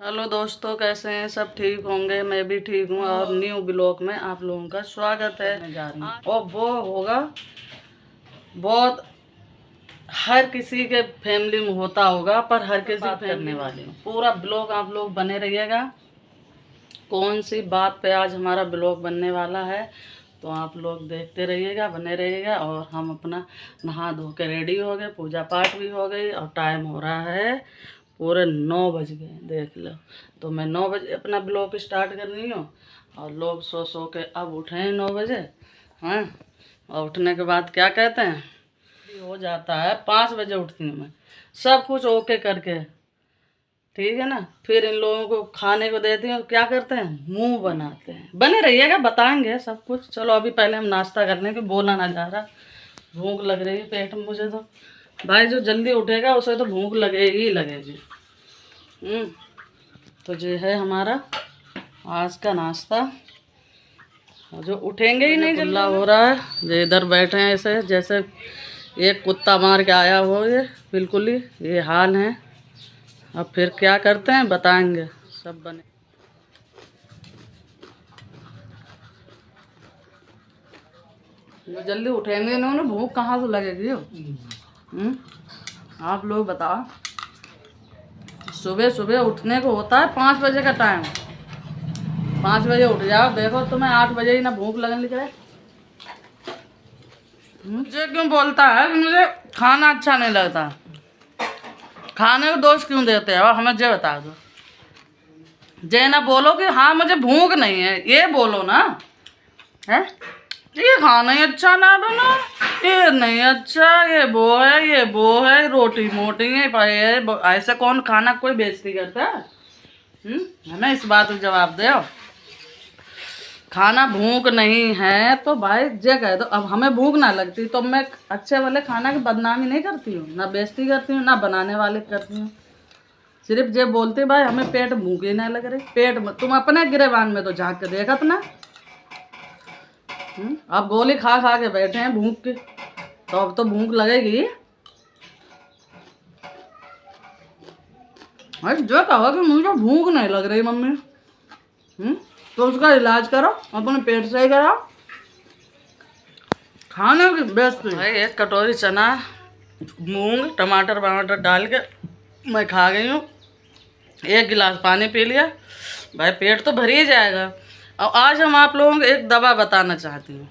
Hello दोस्तों, कैसे हैं? सब ठीक होंगे। मैं भी ठीक हूँ और न्यू ब्लॉग में आप लोगों का स्वागत है। और वो होगा बहुत, हर किसी के फैमिली में होता होगा, पर हर किसी बात करने वाली हूँ। पूरा ब्लॉग आप लोग बने रहिएगा। कौन सी बात पे आज हमारा ब्लॉग बनने वाला है तो आप लोग देखते रहिएगा, बने रहिएगा। और हम अपना नहा धो के रेडी हो गए, पूजा पाठ भी हो गई और टाइम हो रहा है पूरे 9 बज गए, देख लो। तो मैं 9 बजे अपना ब्लॉग स्टार्ट कर रही हूँ और लोग सो सो के अब उठे हैं 9 बजे। हाँ, और उठने के बाद क्या कहते हैं, हो जाता है 5 बजे उठती हूँ मैं, सब कुछ ओके करके, ठीक है ना। फिर इन लोगों को खाने को देती हूँ, क्या करते हैं, मुंह बनाते हैं। बने रहिएगा, बताएंगे सब कुछ। चलो अभी पहले हम नाश्ता कर लें कि बोला ना जा रहा, भूख लग रही है पेट में मुझे। तो भाई जो जल्दी उठेगा उसे तो भूख लगेगी ही लगेगी। तो ये है हमारा आज का नाश्ता। जो उठेंगे ही नहीं, चिल्ला हो रहा है। जो इधर बैठे हैं ऐसे जैसे एक कुत्ता मार के आया हो, ये बिल्कुल ही ये हाल है। अब फिर क्या करते हैं बताएंगे, सब बने। जो जल्दी उठेंगे इन्होंने, भूख कहाँ से लगेगी हो? आप लोग बताओ। सुबह सुबह उठने को होता है 5 बजे का टाइम। 5 बजे उठ जाओ, देखो तुम्हें 8 बजे ही ना भूख लगने लग रहा है। मुझे क्यों बोलता है कि मुझे खाना अच्छा नहीं लगता? खाने को दोष क्यों देते हो? हमें जे बता दो। जे ना बोलो कि हाँ मुझे भूख नहीं है, ये बोलो ना। है ये खाना ही अच्छा ना बना, ये नहीं अच्छा, ये वो है, रोटी मोटी है है। ऐसे कौन खाना कोई बेइज्जती करता है? हमें इस बात का जवाब दो। खाना भूख नहीं है तो भाई जे कह दो। अब हमें भूख ना लगती तो मैं अच्छे वाले खाना की बदनामी नहीं करती हूँ, ना बेइज्जती करती हूँ, ना बनाने वाले करती हूँ। सिर्फ जे बोलते भाई हमें पेट भूख ही ना लग रही। पेट में तुम अपने गिरेबान में तो झाँक के देखत ना। अब गोली खा खा के बैठे हैं भूख की, तो अब तो भूख लगेगी। भाई जो कहो कि मुझे भूख नहीं लग रही मम्मी, तो उसका इलाज करो, अपने पेट से ही कराओ। खाने की बेस्ट भाई, एक कटोरी चना, मूंग, टमाटर वमाटर डाल के मैं खा गई हूँ। 1 गिलास पानी पी लिया, भाई पेट तो भर ही जाएगा। और आज हम आप लोगों को एक दवा बताना चाहती हूँ।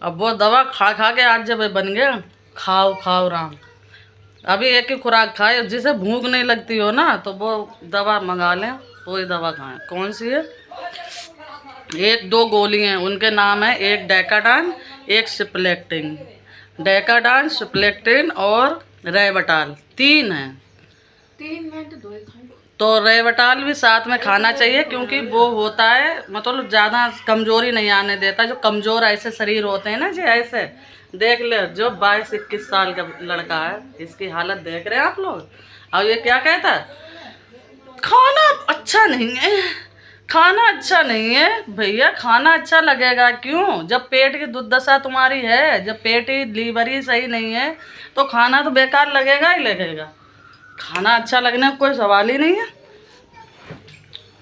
अब वो दवा खा खा के आज जब बन गए, खाओ खाओ राम। अभी एक ही खुराक खाए, जिसे भूख नहीं लगती हो ना तो वो दवा मंगा लें, वही दवा खाएं। कौन सी है? 1-2 गोली हैं, उनके नाम है, एक डेकाडान, एक सिप्लेक्टिन। डेकाडान, सिप्लेक्टिन और रेवटाल, 3 हैं। 3 मिनट दो तो रेवटाल भी साथ में खाना चाहिए, क्योंकि वो होता है मतलब ज़्यादा कमजोरी नहीं आने देता। जो कमज़ोर ऐसे शरीर होते हैं ना जी, ऐसे देख ले, जो 22-21 साल का लड़का है, इसकी हालत देख रहे हैं आप लोग। और ये क्या कहता है, खाना अच्छा नहीं है, खाना अच्छा नहीं है। भैया खाना अच्छा लगेगा क्यों? जब पेट की दुर्दशा तुम्हारी है, जब पेट ही लीवर ही सही नहीं है तो खाना तो बेकार लगेगा ही लगेगा। खाना अच्छा लगने का कोई सवाल ही नहीं है।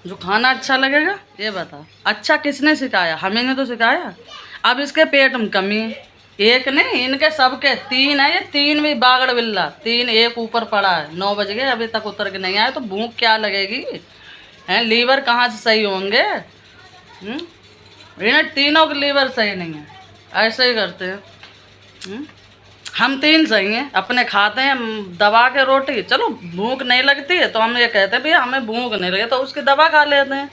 जो खाना अच्छा लगेगा ये बता। अच्छा किसने सिखाया? हमें ने तो सिखाया। अब इसके पेट में कमी है, एक नहीं इनके सबके 3 है। ये 3 भी बागड़ बिल्ला, 3 एक ऊपर पड़ा है। 9 बज गए अभी तक उतर के नहीं आए, तो भूख क्या लगेगी? हैं, लीवर कहाँ से सही होंगे? इन्हें तीनों के लीवर सही नहीं है, ऐसे ही करते हैं। हम 3 सही हैं, अपने खाते हैं दबा के रोटी। चलो भूख नहीं लगती है तो हम ये कहते हैं भैया हमें भूख नहीं लगी, तो उसकी दवा खा लेते हैं।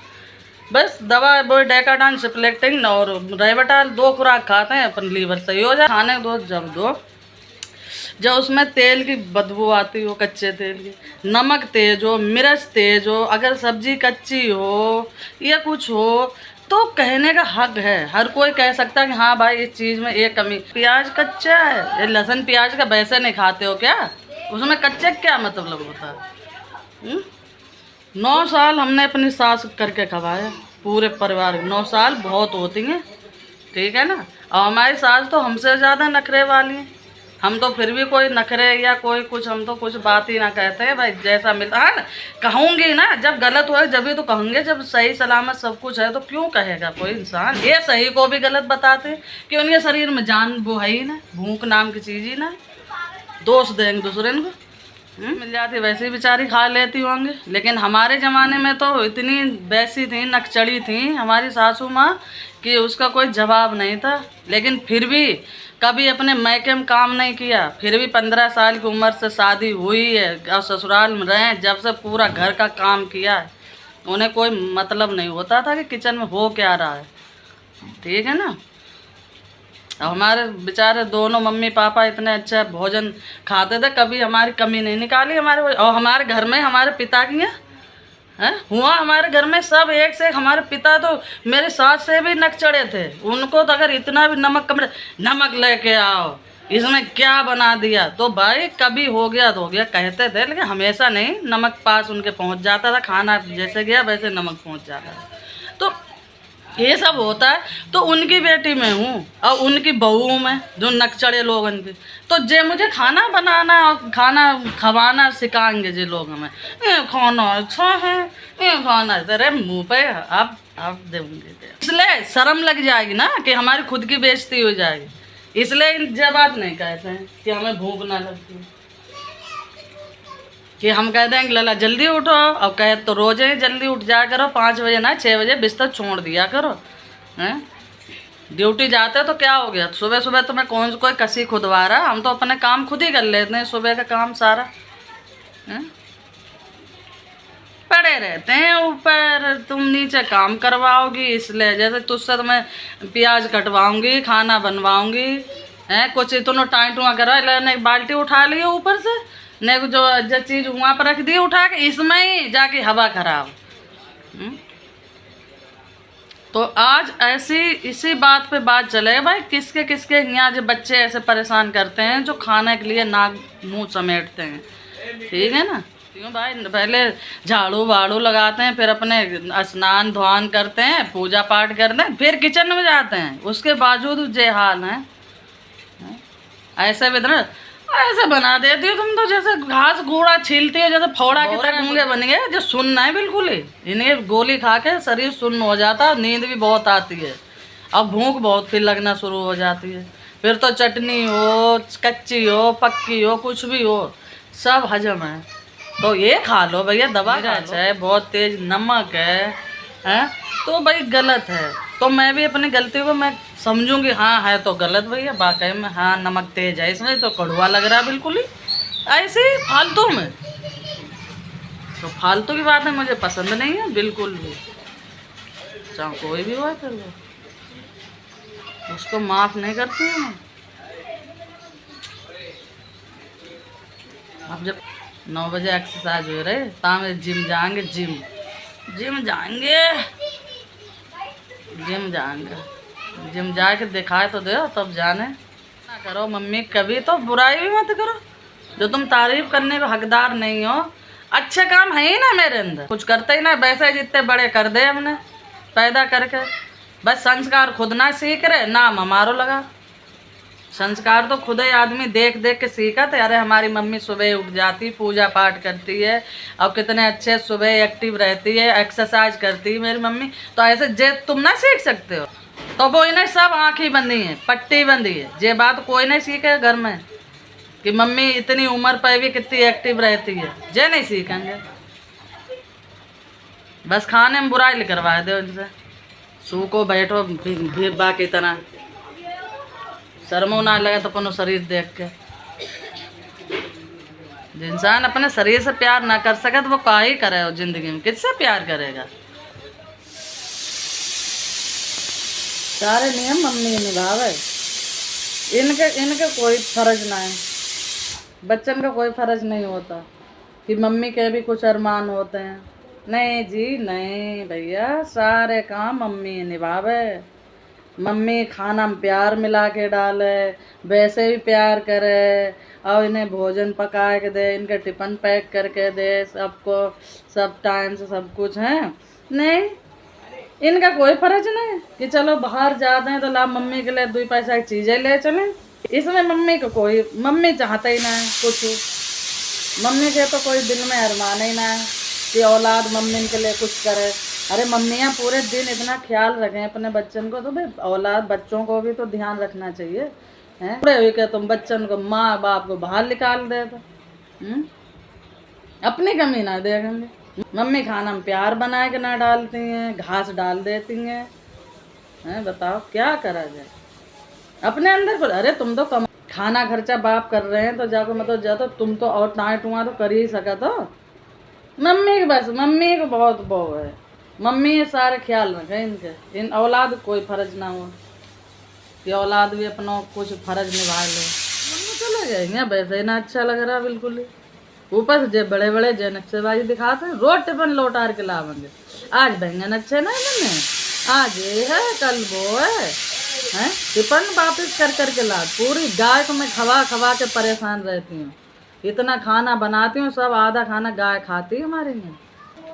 बस दवा वो डेकाडान, सिप्लेक्टिन और रेवटाल 2 खुराक खाते हैं, अपन लीवर सही हो जाए। खाने दो जब दो, जब उसमें तेल की बदबू आती हो, कच्चे तेल की, नमक तेज हो, मिर्च तेज हो, अगर सब्जी कच्ची हो या कुछ हो तो कहने का हक है। हर कोई कह सकता है कि हाँ भाई इस चीज़ में एक कमी। प्याज कच्चा है, ये लहसुन प्याज का वैसे नहीं खाते हो क्या? उसमें कच्चे क्या मतलब होता है? 9 साल हमने अपनी सास करके खवाया, पूरे परिवार 9 साल बहुत होती हैं, ठीक है ना। और हमारी सास तो हमसे ज़्यादा नखरे वाली हैं। हम तो फिर भी कोई नखरे या कोई कुछ, हम तो कुछ बात ही ना कहते हैं भाई, जैसा मिलता है ना कहूँगी ना, जब गलत हुआ जब भी तो कहूँगे, जब सही सलामत सब कुछ है तो क्यों कहेगा कोई इंसान। ये सही को भी गलत बताते हैं कि उनके शरीर में जान वो है ही ना, भूख नाम की चीज़ ही ना, दोष देंगे दूसरे को। मिल जाती वैसे ही बेचारी खा लेती होंगी, लेकिन हमारे ज़माने में तो इतनी वैसी थी, नकचड़ी थी हमारी सासू माँ कि उसका कोई जवाब नहीं था। लेकिन फिर भी कभी अपने मैके में काम नहीं किया, फिर भी 15 साल की उम्र से शादी हुई है और ससुराल में रहे, जब से पूरा घर का काम किया है, उन्हें कोई मतलब नहीं होता था कि किचन में हो क्या रहा है। ठीक है ना। अब हमारे बेचारे दोनों मम्मी पापा इतने अच्छा भोजन खाते थे, कभी हमारी कमी नहीं निकाली हमारे। और हमारे घर में हमारे पिता की है हुआ, हमारे घर में सब एक से एक। हमारे पिता तो मेरे सास से भी नक चढ़े थे, उनको तो अगर इतना भी नमक कम, नमक लेके आओ, इसमें क्या बना दिया, तो भाई कभी हो गया तो हो गया कहते थे, लेकिन हमेशा नहीं। नमक पास उनके पहुंच जाता था, खाना जैसे गया वैसे नमक पहुंच जाता था। तो ये सब होता है। तो उनकी बेटी में हूँ और उनकी बहू में जो नकचड़े लोग उनके, तो जे मुझे खाना बनाना और खाना खवाना सिखाएंगे जे लोग हमें, ये खाना अच्छा है, ये खाना तेरे मुँह पे अब देंगे, इसलिए शर्म लग जाएगी ना कि हमारी खुद की बेइज्जती हो जाएगी, इसलिए ये बात नहीं कहते हैं कि हमें भूख ना लगती, कि हम कह देंगे लला जल्दी उठो, और कहे तो रोज़ ही जल्दी उठ जाया करो, 5 बजे ना 6 बजे बिस्तर छोड़ दिया करो। हैं ड्यूटी जाते तो क्या हो गया, सुबह सुबह तो मैं कोई कसी खुदवा रहा, हम तो अपने काम खुद ही कर लेते हैं, सुबह का काम सारा। हैं पड़े रहते हैं ऊपर, तुम नीचे काम करवाओगी, इसलिए जैसे तुझसे तो मैं प्याज कटवाऊँगी, खाना बनवाऊँगी, हैं कुछ इतना टाइम टुआ करा, लेने बाल्टी उठा ली ऊपर से, नहीं जो चीज़ वहाँ पर रख दी उठा के, इसमें ही जाके हवा खराब। तो आज ऐसी इसी बात पे बात चले भाई, किसके किसके यहाँ जो बच्चे ऐसे परेशान करते हैं जो खाने के लिए नाक मुंह समेटते हैं। ठीक है ना। क्यों भाई, पहले झाड़ू वाड़ू लगाते हैं, फिर अपने स्नान ध्वान करते हैं, पूजा पाठ करते हैं, फिर किचन में जाते हैं, उसके बावजूद ये हाल है। ऐसे भी ना ऐसे बना देती हो तुम तो, जैसे घास घूड़ा छीलती हो, जैसे फोड़ा की तरह गूंगे बन गए, जो सुनना है बिल्कुल ही। इन्हें गोली खा के शरीर सुन्न हो जाता है, नींद भी बहुत आती है, अब भूख बहुत फिर लगना शुरू हो जाती है। फिर तो चटनी हो, कच्ची हो, पक्की हो, कुछ भी हो, सब हजम है। तो ये खा लो भैया, दवा है, बहुत तेज नमक है तो भाई गलत है। तो मैं भी अपनी गलती को मैं समझूंगी, हाँ है तो गलत भैया, वाकई में हाँ नमक तेज है इसमें, तो कड़वा लग रहा है बिल्कुल ही ऐसे ही फालतू में। तो फालतू की बात है मुझे पसंद नहीं है बिल्कुल भी, चाहे कोई भी बात है उसको माफ़ नहीं करती हूँ मैं। अब जब 9 बजे एक्सरसाइज हो रहे, ताम जिम जाएंगे, जिम जाएंगे, जिम जाके दिखाए तो दो, तब जाने ना करो। मम्मी कभी तो बुराई भी मत करो, जो तुम तारीफ करने के हकदार नहीं हो। अच्छे काम है ही ना मेरे अंदर, कुछ करते ही ना, वैसे जितने बड़े कर दे हमने पैदा करके, बस संस्कार खुद ना सीख रहे, नाम हमारो लगा। संस्कार तो खुद ही आदमी देख देख के सीखा थे। अरे हमारी मम्मी सुबह उठ जाती, पूजा पाठ करती है, और कितने अच्छे सुबह एक्टिव रहती है, एक्सरसाइज करती है मेरी मम्मी, तो ऐसे जे तुम ना सीख सकते हो। तो वो इन्हें सब आँखें बंदी हैं, पट्टी बंदी है, ये बात कोई नहीं सीखे घर में कि मम्मी इतनी उम्र पर भी कितनी एक्टिव रहती है, जे नहीं सीखेंगे। बस खाने में बुराई करवाए दो इनसे, सू को बैठो भीड़ बाकी तरह, शर्मो ना लगे तो अपनो शरीर देख के। इंसान अपने शरीर से प्यार ना कर सके तो वो का ही करे हो जिंदगी में, किससे प्यार करेगा। सारे नियम मम्मी निभावे, इनके कोई फर्ज ना है, बच्चन का कोई फर्ज नहीं होता कि मम्मी के भी कुछ अरमान होते हैं। नहीं जी नहीं भैया, सारे काम मम्मी निभावे। मम्मी खाना में प्यार मिला के डाले, वैसे भी प्यार करे, और इन्हें भोजन पका के दे, इनके टिफिन पैक करके दे, सबको सब टाइम से सब कुछ है। नहीं, इनका कोई फर्ज नहीं कि चलो बाहर जाते हैं तो ला मम्मी के लिए 2 पैसा की चीज़ें ले चलें। इसमें मम्मी को कोई, मम्मी चाहता ही ना है कुछ, मम्मी के तो कोई दिल में अरमान ही ना है कि औलाद मम्मी के लिए कुछ करे। अरे मम्मियाँ पूरे दिन इतना ख्याल रखें अपने बच्चन को, तो भाई औलाद बच्चों को भी तो ध्यान रखना चाहिए। हैं पूरे हुए कि तुम बच्चन को, माँ बाप को बाहर निकाल दे तो अपनी कमी ना देखेंगे। मम्मी खाना में प्यार बना के ना डालती हैं, घास डाल देती हैं। हैं बताओ क्या करा जाए अपने अंदर को। अरे तुम तो कम खाना खर्चा बाप कर रहे हैं तो जाको मतलब जातो तुम तो और टाँय टुआ तो कर ही सका। तो मम्मी के बस, मम्मी को बहुत वो है, मम्मी ये सारे ख्याल रखे इनके, इन औलाद कोई फर्ज ना हो कि औलाद भी अपना कुछ फर्ज निभा ले। मम्मी चले जाएंगे वैसे ही ना अच्छा लग रहा बिल्कुल ही। ऊपर से जे बड़े बड़े जे नक्शेबाजी दिखाते हैं, रोज टिफिन लौटार के लावेंगे। आज बैंगन अच्छे ना मैंने, आज ये है कल वो है टिफिन वापिस कर कर के ला। पूरी गाय को मैं खवा खवा के परेशान रहती हूँ, इतना खाना बनाती हूँ, सब आधा खाना गाय खाती है हमारे यहाँ।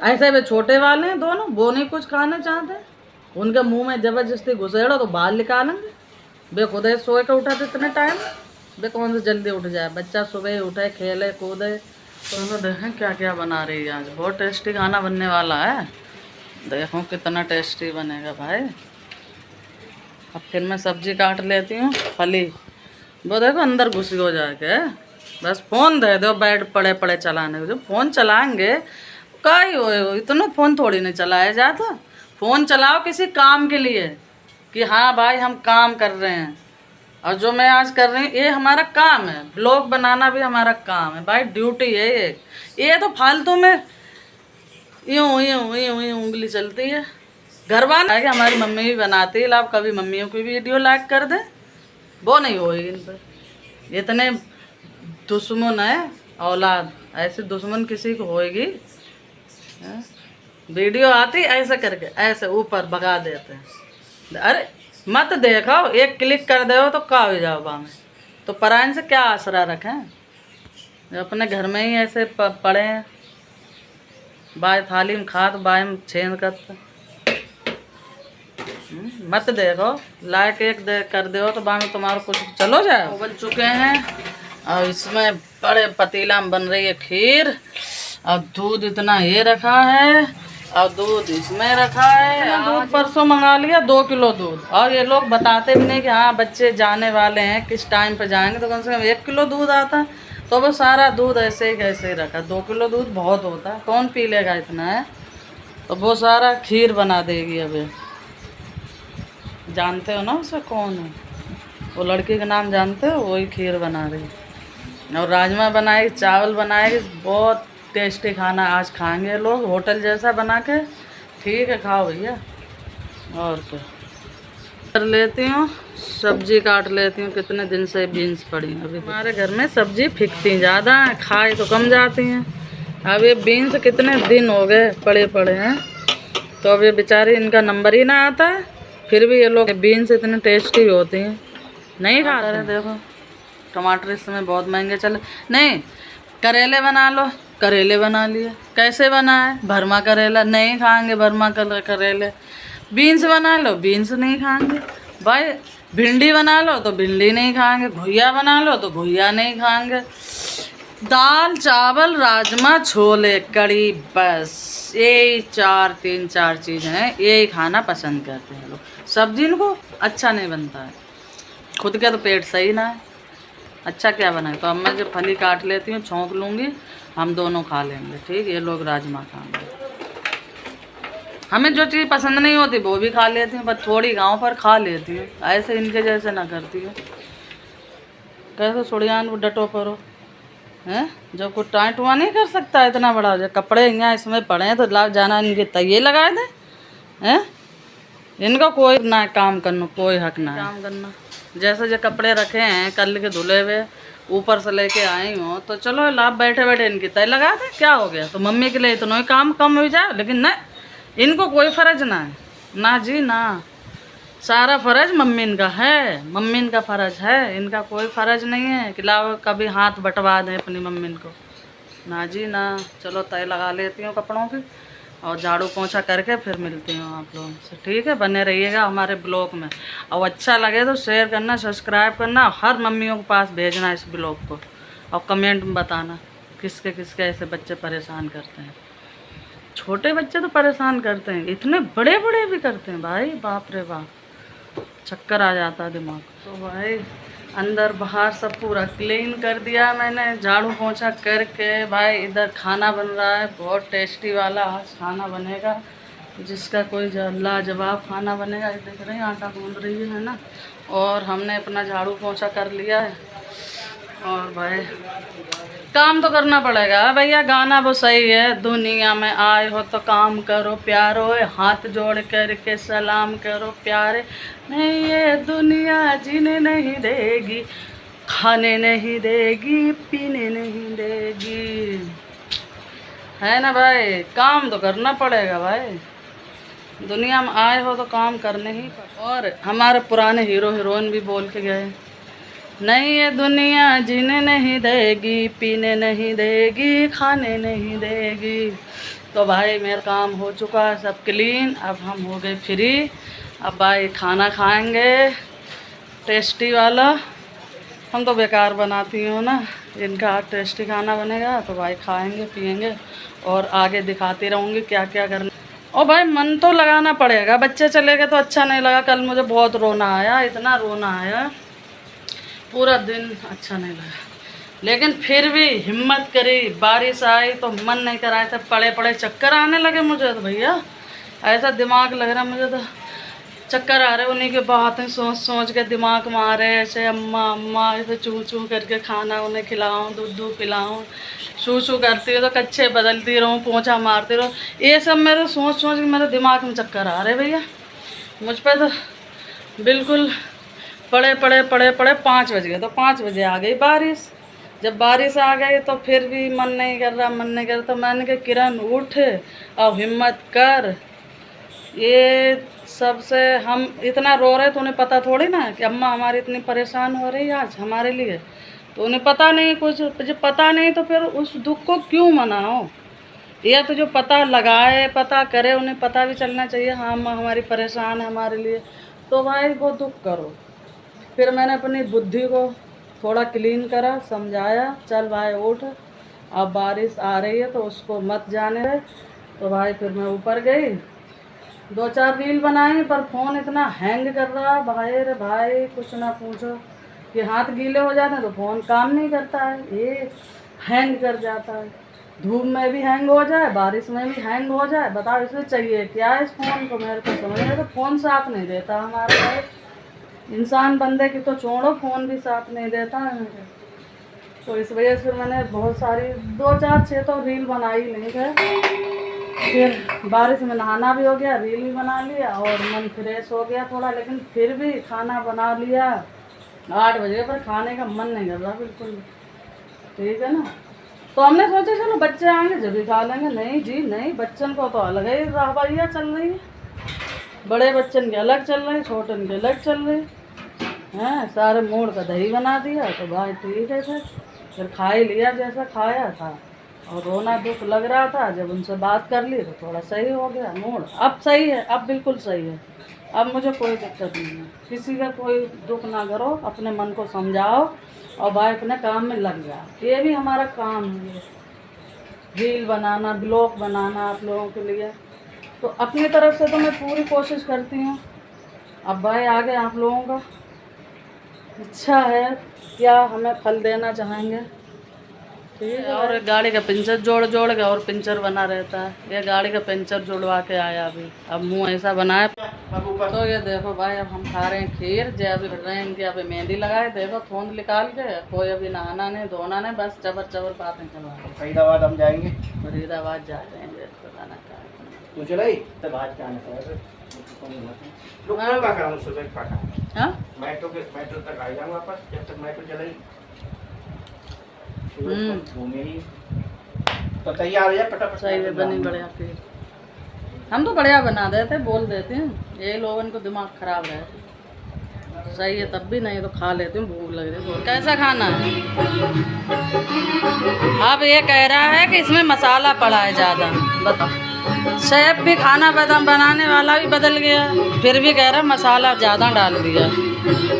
ऐसे वे छोटे वाले हैं दोनों, वो नहीं कुछ खाना चाहते, उनके मुंह में जबरदस्ती घुसेड़ो तो बाल निकालेंगे। वे खुद सोए के उठा इतने टाइम, वे कौन से जल्दी उठ जाए। बच्चा सुबह उठे खेले कूदे। तो देखें क्या क्या बना रही है आज, बहुत टेस्टी खाना बनने वाला है। देखो कितना टेस्टी बनेगा भाई। अब फिर मैं सब्जी काट लेती हूँ, फली वो देखो अंदर घुसी हो जाके। बस फ़ोन दे दो बैठ पड़े पड़े चलाने को, जो फ़ोन चलाएंगे का ही हो, इतना फ़ोन थोड़ी नहीं चलाया जाता। फ़ोन चलाओ किसी काम के लिए कि हाँ भाई हम काम कर रहे हैं, और जो मैं आज कर रही हूँ ये हमारा काम है। ब्लॉग बनाना भी हमारा काम है भाई, ड्यूटी है ये तो फालतू में यूँ यूँ यूँ यूँ उंगली चलती है। घर वाला है कि हमारी मम्मी भी बनाती है, लाभ कभी मम्मियों की वीडियो लाइक कर दे, वो नहीं होगी इन पर। इतने दुश्मन है औलाद, ऐसे दुश्मन किसी को होएगी। वीडियो आती ऐसे करके ऐसे ऊपर भगा देते हैं। अरे मत देखो, एक क्लिक कर दो तो का हो जाओ में, तो परायण से क्या आसरा रखें। अपने घर में ही ऐसे पड़े हैं, बाय थाली में खात बाय में छेद करते। मत देखो, लाइक एक कर दो तो बाद में तुम्हारा कुछ चलो जाए। उबल चुके हैं और इसमें बड़े पतीला में बन रही है खीर, और दूध इतना ये रखा है, और दूध इसमें रखा है। दूध परसों मंगा लिया 2 किलो दूध, और ये लोग बताते भी नहीं कि हाँ बच्चे जाने वाले हैं किस टाइम पे जाएंगे, तो कम से कम 1 किलो दूध आता है। तो वो सारा दूध ऐसे ही रखा। 2 किलो दूध बहुत होता है, कौन पी लेगा इतना है। तो वो सारा खीर बना देगी। अभी जानते हो ना उसे कौन है, वो लड़की का नाम जानते हो, वही खीर बना रही। और राजमा बनाएगी, चावल बनाएगी, बहुत टेस्टी खाना आज खाएंगे लोग, होटल जैसा बना के। ठीक है खाओ भैया। और क्या कर लेती हूँ, सब्जी काट लेती हूँ। कितने दिन से बीन्स पड़ी हैं अभी हमारे घर में, सब्जी फिकती ज़्यादा हैं, खाए तो कम जाती हैं। अब ये बीन्स कितने दिन हो गए पड़े पड़े हैं, तो अब ये बेचारी इनका नंबर ही ना आता है। फिर भी ये लोग बीन्स इतने टेस्टी होती हैं, नहीं खा रहे। देखो टमाटर इस समय बहुत महंगे चले। नहीं करेले बना लो, करेले बना लिए। कैसे बनाए, भरमा करेला नहीं खाएंगे, भरमा करेले। बीन्स बना लो, बीन्स नहीं खाएंगे भाई। भिंडी बना लो तो भिंडी नहीं खाएंगे, घुइया बना लो तो घुइया नहीं खाएंगे। दाल चावल राजमा छोले कड़ी, बस यही 3-4 चीज़ें हैं, यही खाना पसंद करते हैं लोग। सब्जी इनको अच्छा नहीं बनता है, खुद का तो पेट सही ना है, अच्छा क्या बनाए। तो अब मैं जो फली काट लेती हूँ, छोंक लूँगी, हम दोनों खा लेंगे। ठीक, ये लोग राजमा खाएंगे। हमें जो चीज़ पसंद नहीं होती वो भी खा लेती हूँ, बस थोड़ी गांव पर खा लेती हूँ, ऐसे इनके जैसे ना करती हूँ। कैसे सुड़ियान वो डटो परो हैं, जब कोई टाँय टुआ नहीं कर सकता इतना बड़ा हो जाए। कपड़े यहाँ इसमें पड़े हैं तो लाभ जाना इनके तय लगा दें हैं। इनका कोई ना काम करना, कोई हक ना काम करना। जैसे जो कपड़े रखे हैं कल के धुले हुए, ऊपर से लेके आई हूँ, तो चलो लाभ बैठे बैठे इनकी तय लगा दे, क्या हो गया। तो मम्मी के लिए इतना ही काम कम हो जाए, लेकिन न इनको कोई फ़र्ज ना है, ना जी ना। सारा फ़र्ज मम्मी इनका है, मम्मी इनका फ़र्ज है, इनका कोई फ़र्ज नहीं है कि लाओ कभी हाथ बटवा दें अपनी मम्मी को, ना जी ना। चलो तय लगा लेती हूँ कपड़ों की, और झाड़ू पोंछा करके फिर मिलती हूँ आप लोगों से। ठीक है, बने रहिएगा हमारे ब्लॉग में। और अच्छा लगे तो शेयर करना, सब्सक्राइब करना, हर मम्मियों के पास भेजना इस ब्लॉग को, और कमेंट में बताना किसके किसके ऐसे बच्चे परेशान करते हैं। छोटे बच्चे तो परेशान करते हैं, इतने बड़े बड़े भी करते हैं भाई, बाप रे बाप, चक्कर आ जाता है दिमाग। तो भाई अंदर बाहर सब पूरा क्लीन कर दिया मैंने, झाड़ू पोंछा करके। भाई इधर खाना बन रहा है, बहुत टेस्टी वाला आज खाना बनेगा, जिसका कोई लाजवाब खाना बनेगा। ये देख रहे हैं आटा गूंद रही है ना, और हमने अपना झाड़ू पोंछा कर लिया है। और भाई काम तो करना पड़ेगा भैया, गाना वो सही है, दुनिया में आए हो तो काम करो प्यारो, हाथ जोड़ करके सलाम करो प्यारे, नहीं ये दुनिया जीने नहीं देगी, खाने नहीं देगी, पीने नहीं देगी, है ना भाई। काम तो करना पड़ेगा भाई, दुनिया में आए हो तो काम करने ही। और हमारे पुराने हीरो हीरोइन भी बोल के गए, नहीं ये दुनिया जीने नहीं देगी, पीने नहीं देगी, खाने नहीं देगी। तो भाई मेरा काम हो चुका है सब क्लीन, अब हम हो गए फ्री। अब भाई खाना खाएंगे टेस्टी वाला। हम तो बेकार बनाती हूँ ना, इनका टेस्टी खाना बनेगा तो भाई खाएंगे पिएंगे, और आगे दिखाती रहूँगी क्या क्या करना। और भाई मन तो लगाना पड़ेगा, बच्चे चले गए तो अच्छा नहीं लगा। कल मुझे बहुत रोना आया, इतना रोना आया, पूरा दिन अच्छा नहीं लगा, लेकिन फिर भी हिम्मत करी। बारिश आई तो मन नहीं कर रहा था, पड़े पड़े चक्कर आने लगे मुझे तो भैया, ऐसा दिमाग लग रहा मुझे तो चक्कर आ रहे, उन्हीं की बातें सोच सोच के दिमाग में आ रहे, ऐसे अम्मा अम्मा ऐसे चू चू करके खाना उन्हें खिलाऊं, दूध दूध पिलाऊं, शू शू करती हो तो कच्चे बदलती रहूँ, पोंछा मारती रहूँ, ये सब मेरे सोच सोच के मेरे दिमाग में चक्कर आ रहे भैया। मुझ पर तो बिल्कुल पड़े पड़े पड़े पड़े 5 बज गए, तो 5 बजे आ गई बारिश। जब बारिश आ गई तो फिर भी मन नहीं कर रहा, मन नहीं कर रहा, तो मैंने कहा किरण उठ और हिम्मत कर। ये सबसे हम इतना रो रहे तो उन्हें पता थोड़ी ना कि अम्मा हमारी इतनी परेशान हो रही है आज हमारे लिए, तो उन्हें पता नहीं कुछ। जब पता नहीं तो फिर उस दुख को क्यों मनाओ, या तो जो पता लगाए पता करे, उन्हें पता भी चलना चाहिए हाँ अम्मा हमारी परेशान है हमारे लिए, तो भाई वो दुख करो। फिर मैंने अपनी बुद्धि को थोड़ा क्लीन करा, समझाया, चल भाई उठ, अब बारिश आ रही है तो उसको मत जाने दे। तो भाई फिर मैं ऊपर गई, 2-4 रील बनाई, पर फ़ोन इतना हैंग कर रहा भाई रे भाई कुछ ना पूछो, कि हाथ गीले हो जाते हैं तो फ़ोन काम नहीं करता है, ये हैंग कर जाता है। धूप में भी हैंग हो जाए, बारिश में भी हैंग हो जाए, बताओ इसे चाहिए क्या इस फ़ोन को, मेरे को समझ में तो फ़ोन साथ नहीं देता हमारा भाई। इंसान बंदे की तो छोड़ो, फ़ोन भी साथ नहीं देता है मुझे। तो इस वजह से मैंने बहुत सारी 2-4-6 तो रील बनाई नहीं है। फिर बारिश में नहाना भी हो गया, रील भी बना लिया, और मन फ्रेश हो गया थोड़ा, लेकिन फिर भी खाना बना लिया 8 बजे, पर खाने का मन नहीं कर रहा बिल्कुल। ठीक है ना, तो हमने सोचा चलो बच्चे आएंगे जब भी खा लेंगे। नहीं जी नहीं, बच्चन को तो अलग ही रवैया चल रही है, बड़े बच्चन के अलग चल रहे हैं, छोटन के अलग चल रहे हैं। सारे मूड का दही बना दिया, तो भाई ठीक है फिर खा ही लिया जैसा खाया था। और रोना दुख लग रहा था, जब उनसे बात कर ली तो थोड़ा सही हो गया मूड, अब सही है, अब बिल्कुल सही है, अब मुझे कोई दिक्कत नहीं है। किसी का कोई दुख ना करो, अपने मन को समझाओ और भाई अपने काम में लग जाओ। ये भी हमारा काम है, रील बनाना, ब्लॉग बनाना आप लोगों के लिए। तो अपनी तरफ से तो मैं पूरी कोशिश करती हूँ। अब भाई आगे आप लोगों का इच्छा है क्या हमें फल देना चाहेंगे, ठीक है। और गाड़ी का पंचर जोड़ के और पंचर बना रहता है, ये गाड़ी का पंचर जुड़वा के आया अभी, अब मुंह ऐसा बनाया। तो ये देखो भाई अब हम खा रहे हैं खीर, जय अभी कर रहे हैं इनकी, अभी मेहंदी लगाए, देखो थोंद निकाल के, कोई अभी नहाना नहीं धोना नहीं, बस चबर चबर बातें करवा। फरीदाबाद हम जाएंगे, फरीदाबाद जा रहे हैं, पता ना क्या तो चले तब आज क्या मेट्रो तक आ जाऊँ वापस, जब तक मेट्रो चलेगी तो तैयार हो जाए फटाफट। सही है, बनी बढ़िया फिर हम तो बढ़िया बना देते, बोल देते हैं, यही लोगों को दिमाग खराब रहे। सही है तब भी नहीं तो खा लेते हैं, भूख लग रही है। कैसा खाना है? अब ये कह रहा है कि इसमें मसाला पड़ा है ज़्यादा, बताओ शेफ भी खाना बनाने वाला भी बदल गया, फिर भी कह रहा मसाला ज़्यादा डाल दिया।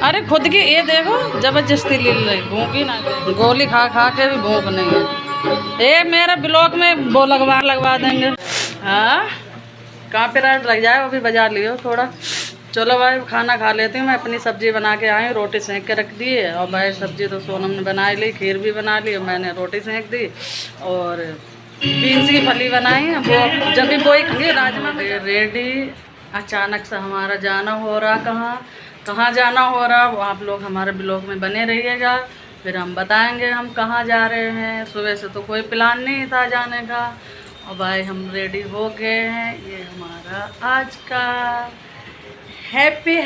अरे खुद की ये देखो ज़बरदस्ती ले रही, भूख ही ना, गोली खा खा के भी भूख नहीं है। ये मेरे ब्लॉक में वो लगवा देंगे। हाँ कहाँ पे रात लग जाए, वो भी बजा लियो थोड़ा। चलो भाई खाना खा लेती हूँ। मैं अपनी सब्ज़ी बना के आई हूँ, रोटी सेंक के रख दी है। और भाई सब्ज़ी तो सोनम ने बना ली, खीर भी बना ली, मैंने रोटी सेंक दी और बीन्स की फली बनाई है। वो जब भी वही खाएंगे राजमा में। रेडी अचानक से हमारा जाना हो रहा, कहाँ जाना हो रहा वो आप लोग हमारे ब्लॉग में बने रहिएगा, फिर हम बताएंगे हम कहाँ जा रहे हैं। सुबह से तो कोई प्लान नहीं था जाने का और भाई हम रेडी हो गए हैं। ये हमारा आज का हैप्पी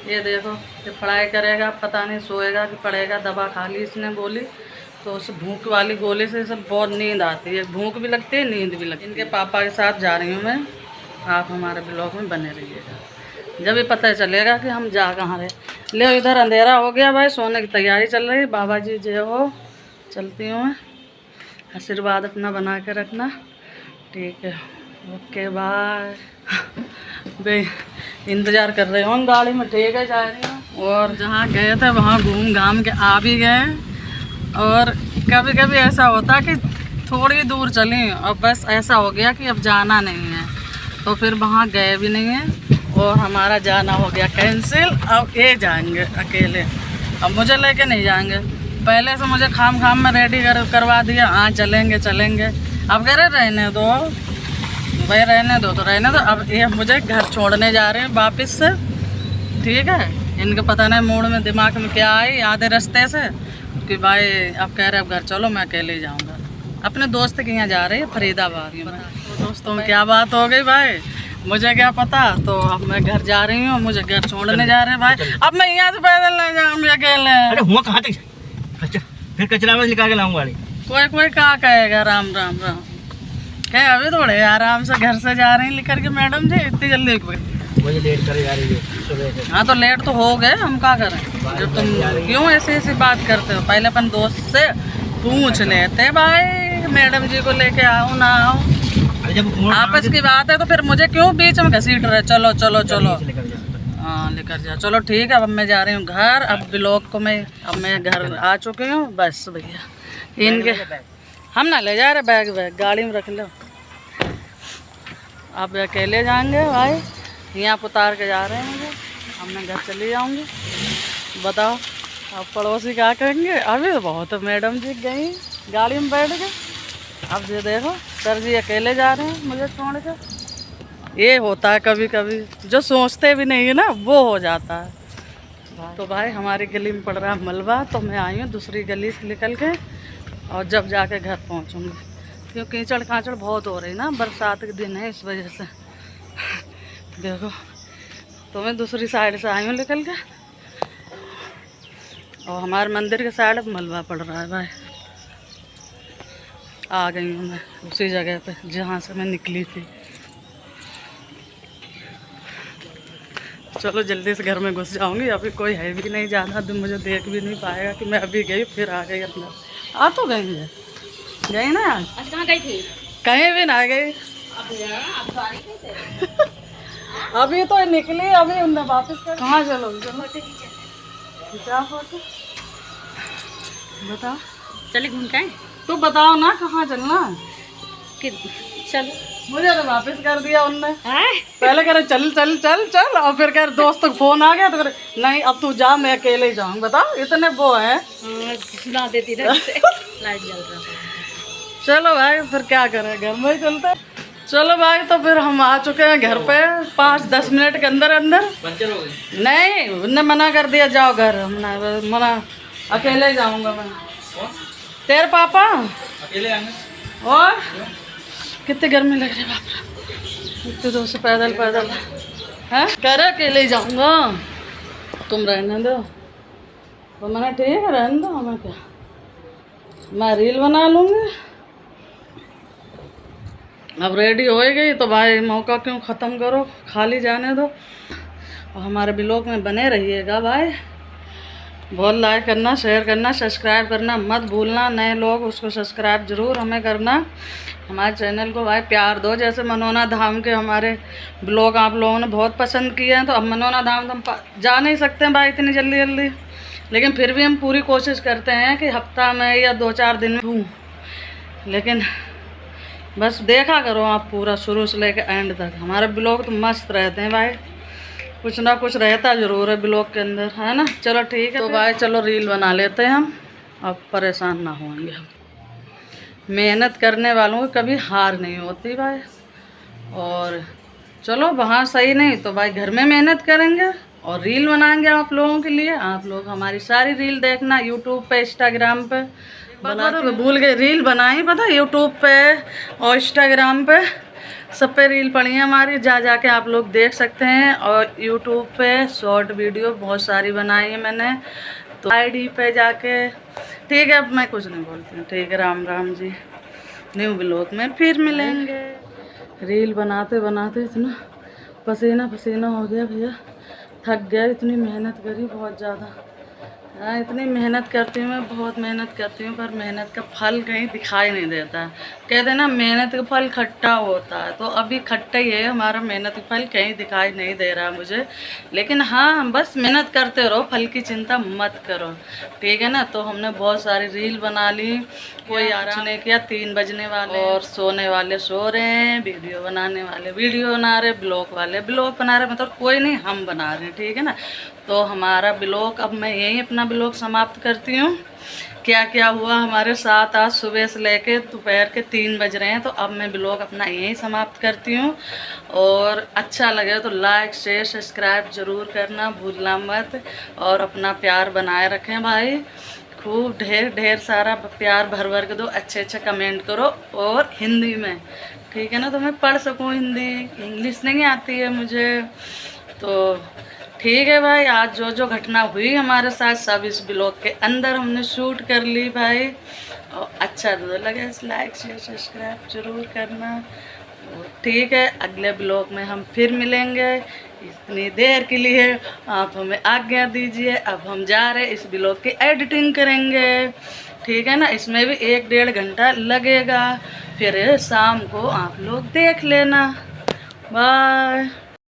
ये देखो, ये पढ़ाई करेगा, पता नहीं सोएगा कि पढ़ेगा। दवा खा ली इसने गोली, तो उस भूख वाली गोली से सब बहुत नींद आती है, भूख भी लगती है नींद भी लगती है। इनके पापा के साथ जा रही हूँ मैं, आप हमारे ब्लॉग में बने रहिएगा, जब भी पता चलेगा कि हम जा कहाँ रहे। ले इधर अंधेरा हो गया भाई, सोने की तैयारी चल रही है। बाबा जी जय हो, चलती हूँ मैं, आशीर्वाद अपना बना के रखना, ठीक है, ओके बाय। भाई इंतज़ार कर रहे हो गाड़ी में, ठीक है जा रही हूँ। और जहाँ गए थे वहाँ घूम घाम के आ भी गए। और कभी कभी ऐसा होता कि थोड़ी दूर चली और बस ऐसा हो गया कि अब जाना नहीं है, तो फिर वहाँ गए भी नहीं हैं और हमारा जाना हो गया कैंसिल। अब ये जाएंगे अकेले, अब मुझे लेके नहीं जाएंगे। पहले से मुझे खाम में रेडी करवा दिया, हाँ चलेंगे। अब कह रहे रहने दो भाई, रहने दो तो रहने दो। अब ये मुझे घर छोड़ने जा रहे हैं वापस से, ठीक है। इनके पता नहीं मूड में दिमाग में क्या आई आधे रास्ते से कि भाई अब कह रहे अब घर चलो, मैं अकेले ही जाऊँगा। अपने दोस्त के यहाँ जा रहे हैं फरीदाबाद में। तो दोस्तों में क्या बात हो गई भाई, मुझे क्या पता। तो अब मैं घर जा रही हूँ, मुझे घर छोड़ने जा रहे हैं भाई। अब मैं यहाँ से पैदल नहीं जाऊँगी अकेले। अरे हुआ कहाँ तक, फिर कचरा में निकाल के लाऊंगा। कोई क्या कहेगा, राम कहे अभी थोड़े आराम से घर से जा रहे हैं लेकर के। मैडम जी इतनी जल्दी मुझे लेट करे जा रही है। हाँ तो लेट तो हो गए, हम क्या करें। जब तुम क्यों ऐसी बात करते हो, पहले अपन दोस्त से पूछ लेते भाई मैडम जी को लेके आओ ना आओ, आपस की बात है। तो फिर मुझे क्यों बीच में घसीट रहे, चलो हाँ लेकर जा। चलो ठीक है, अब मैं जा रही हूँ घर। अब ब्लॉग को अब मैं घर आ चुकी हूँ। बस भैया इनके हम ना ले जा रहे, बैग गाड़ी में रख लो। अब अकेले जाएंगे भाई, यहाँ उतार के जा रहे हैं, अब मैं घर चली जाऊँगी। बताओ अब पड़ोसी क्या करेंगे। अभी तो बहुत मैडम जी गई गाड़ी में बैठ के। अब ये देखो सर जी अकेले जा रहे हैं मुझे छोड़ के। ये होता है कभी कभी, जो सोचते भी नहीं है ना वो हो जाता है। तो भाई हमारी गली में पड़ रहा है मलबा, तो मैं आई हूँ दूसरी गली से निकल के, और जब जाके घर पहुँचूँगी, क्योंकि कीचड़ काचड़ बहुत हो रही ना, बरसात के दिन है इस वजह से। देखो तो मैं दूसरी साइड से आई हूँ निकल के, और हमारे मंदिर के साइड मलबा पड़ रहा है भाई। आ गई हूँ मैं उसी जगह पे जहाँ से मैं निकली थी। चलो जल्दी से घर में घुस जाऊँगी, अभी कोई है भी नहीं ज़्यादा, तो मुझे देख भी नहीं पाएगा कि मैं अभी गई फिर आ गई अपना। आ तो गई ना आज कहाँ गई थी, कहीं भी ना गई। अभी तो निकली, अभी उन्हें वापस कहाँ चलोगे। क्या फोटो बताओ, चले घूम के तू बताओ ना कहाँ चलना। चलो, मुझे तो वापस कर दिया उनने। पहले कह रहे चल और फिर कह रहे दोस्त को फोन आ गया तो कह रहे नहीं अब तू जा, मैं अकेले ही जाऊँ। बताओ इतने वो है, सुना देती ना लाइट जल रहा। चलो भाई फिर क्या करें, घर में ही चलते। चलो भाई तो फिर हम आ चुके हैं घर पे 5-10 मिनट के अंदर। पंचर हो गई। नहीं उनने मना कर दिया जाओ घर, हमने मना, अकेले ही जाऊँगा मैं। तेरे पापा अकेले आएंगे। और कितनी गर्मी लग रही है बाप रे, इतने दूर से पैदल है। कह रहे अकेले ही जाऊँगा, तुम रहने दो। तो मैंने ठीक है रहने दो, हमें क्या, मैं रील बना लूँगी। अब रेडी हो गई तो भाई मौका क्यों ख़त्म करो, खाली जाने दो। और हमारे ब्लॉग में बने रहिएगा भाई, बहुत लाइक करना, शेयर करना, सब्सक्राइब करना मत भूलना। नए लोग उसको सब्सक्राइब ज़रूर हमें करना। हमारे चैनल को भाई प्यार दो। जैसे मनोना धाम के हमारे ब्लॉग आप लोगों ने बहुत पसंद किए हैं, तो अब मनोना धाम तो हम जा नहीं सकते हैं भाई इतनी जल्दी जल्दी, लेकिन फिर भी हम पूरी कोशिश करते हैं कि हफ्ता में या 2-4 दिन में हूँ। लेकिन बस देखा करो आप पूरा शुरू से लेकर एंड तक। हमारे ब्लॉग तो मस्त रहते हैं भाई, कुछ ना कुछ रहता ज़रूर है ब्लॉग के अंदर, है ना। चलो ठीक है तो भाई, चलो रील बना लेते हैं हम, अब परेशान ना होंगे हम। मेहनत करने वालों को कभी हार नहीं होती भाई। और चलो वहाँ सही नहीं तो भाई घर में मेहनत करेंगे और रील बनाएंगे आप लोगों के लिए। आप लोग हमारी सारी रील देखना यूट्यूब पे, इंस्टाग्राम पे। भूल गए, रील बनाई पता यूट्यूब पे और इंस्टाग्राम पे, सब पे रील पड़ी है हमारी, जा जाके आप लोग देख सकते हैं। और यूट्यूब पे शॉर्ट वीडियो बहुत सारी बनाई है मैंने, तो आईडी पे जाके। ठीक है, अब मैं कुछ नहीं बोलती हूँ। ठीक है, राम राम जी। न्यू ब्लॉग में फिर मिलेंगे। रील बनाते बनाते इतना पसीना पसीना हो गया भैया, थक गया। इतनी मेहनत करी बहुत ज़्यादा। हाँ, इतनी मेहनत करती हूँ मैं, बहुत मेहनत करती हूँ, पर मेहनत का फल कहीं दिखाई नहीं देता है। कहते हैं ना मेहनत का फल खट्टा होता है, तो अभी खट्टा ही है हमारा मेहनत का फल, कहीं दिखाई नहीं दे रहा मुझे। लेकिन हाँ, बस मेहनत करते रहो, फल की चिंता मत करो, ठीक है ना। तो हमने बहुत सारी रील बना ली, कोई आराम नहीं किया। 3 बजने वाले और सोने वाले सो रहे हैं, वीडियो बनाने वाले वीडियो बना रहे, ब्लॉग वाले ब्लॉग बना रहे, मतलब कोई नहीं, हम बना रहे हैं, ठीक है ना। तो हमारा ब्लॉग, अब मैं यहीं अपना ब्लॉग समाप्त करती हूँ। क्या क्या हुआ हमारे साथ आज सुबह से लेके दोपहर के 3 बज रहे हैं, तो अब मैं ब्लॉग अपना यहीं समाप्त करती हूँ। और अच्छा लगे तो लाइक शेयर सब्सक्राइब ज़रूर करना भूलना मत, और अपना प्यार बनाए रखें भाई। खूब ढेर ढेर सारा प्यार भर भर के दो, अच्छे अच्छे कमेंट करो, और हिंदी में, ठीक है ना, तो मैं पढ़ सकूँ हिंदी। इंग्लिश नहीं आती है मुझे। तो ठीक है भाई, आज जो जो घटना हुई हमारे साथ सब इस ब्लॉग के अंदर हमने शूट कर ली भाई। और अच्छा तो लगे, लाइक शेयर सब्सक्राइब जरूर करना। ठीक है, अगले ब्लॉग में हम फिर मिलेंगे। इतनी देर के लिए आप हमें आज्ञा दीजिए। अब हम जा रहे हैं, इस ब्लॉग की एडिटिंग करेंगे, ठीक है ना। इसमें भी 1-1.5 घंटा लगेगा, फिर शाम को आप लोग देख लेना। बाय।